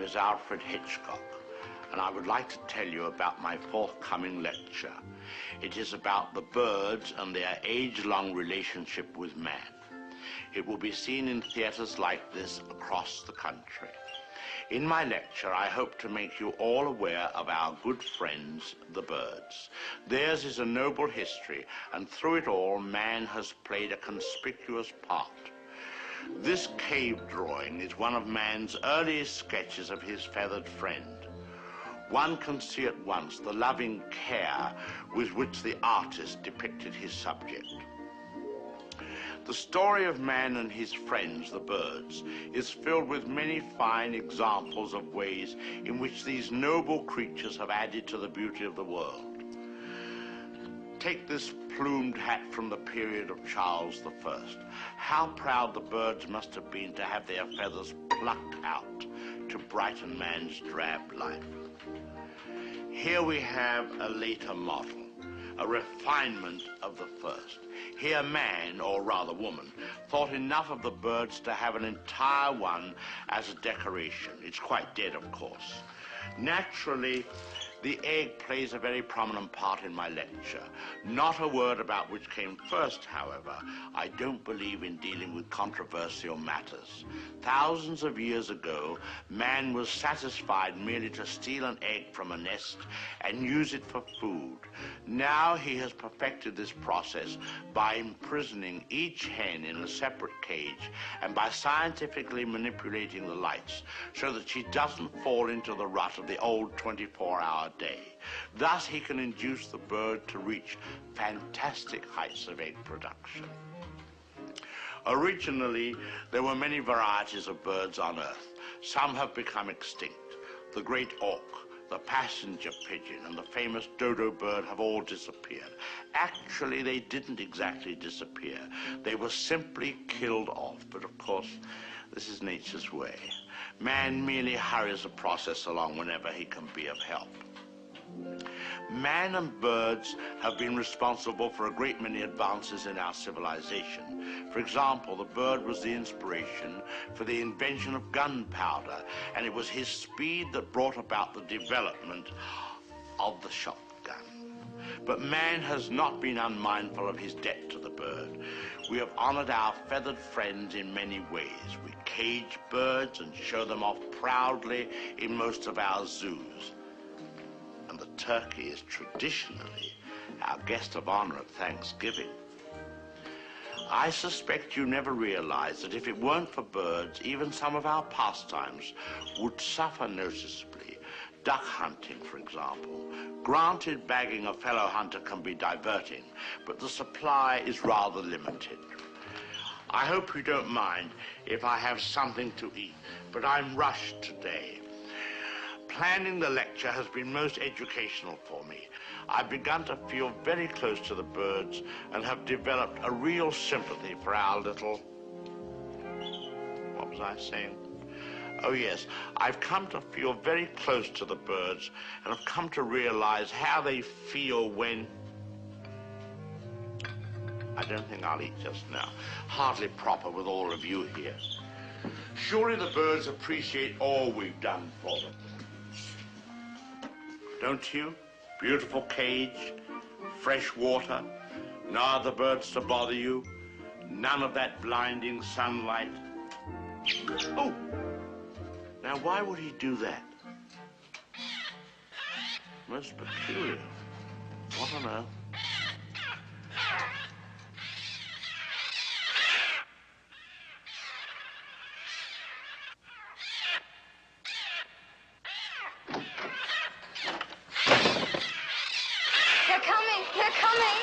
name is Alfred Hitchcock, and I would like to tell you about my forthcoming lecture. It is about the birds and their age-long relationship with man. It will be seen in theaters like this across the country. In my lecture, I hope to make you all aware of our good friends, the birds. Theirs is a noble history, and through it all, man has played a conspicuous part. This cave drawing is one of man's earliest sketches of his feathered friend. One can see at once the loving care with which the artist depicted his subject. The story of man and his friends, the birds, is filled with many fine examples of ways in which these noble creatures have added to the beauty of the world. Take this plumed hat from the period of Charles I. How proud the birds must have been to have their feathers plucked out to brighten man's drab life. Here we have a later model, a refinement of the first. Here man, or rather woman, thought enough of the birds to have an entire one as a decoration. It's quite dead, of course. Naturally, the egg plays a very prominent part in my lecture. Not a word about which came first, however. I don't believe in dealing with controversial matters. Thousands of years ago, man was satisfied merely to steal an egg from a nest and use it for food. Now he has perfected this process by imprisoning each hen in a separate cage and by scientifically manipulating the lights so that she doesn't fall into the rut of the old 24-hour day. Thus, he can induce the bird to reach fantastic heights of egg production. Originally, there were many varieties of birds on Earth. Some have become extinct. The great auk, the passenger pigeon, and the famous dodo bird have all disappeared. Actually, they didn't exactly disappear. They were simply killed off, but of course, this is nature's way. Man merely hurries the process along whenever he can be of help. Man and birds have been responsible for a great many advances in our civilization. For example, the bird was the inspiration for the invention of gunpowder, and it was his speed that brought about the development of the shotgun. But man has not been unmindful of his debt to the bird. We have honored our feathered friends in many ways. We cage birds and show them off proudly in most of our zoos. And the turkey is traditionally our guest of honor at Thanksgiving. I suspect you never realized that if it weren't for birds, even some of our pastimes would suffer noticeably. Duck hunting, for example. Granted, bagging a fellow hunter can be diverting, but the supply is rather limited. I hope you don't mind if I have something to eat, but I'm rushed today. Planning the lecture has been most educational for me. I've begun to feel very close to the birds and have developed a real sympathy for our little... What was I saying? Oh yes, I've come to feel very close to the birds and have come to realize how they feel when... I don't think I'll eat just now. Hardly proper with all of you here. Surely the birds appreciate all we've done for them. Don't you? Beautiful cage, fresh water, no other birds to bother you, none of that blinding sunlight. Oh! Now, why would he do that? Most peculiar. What on earth? They're coming! They're coming!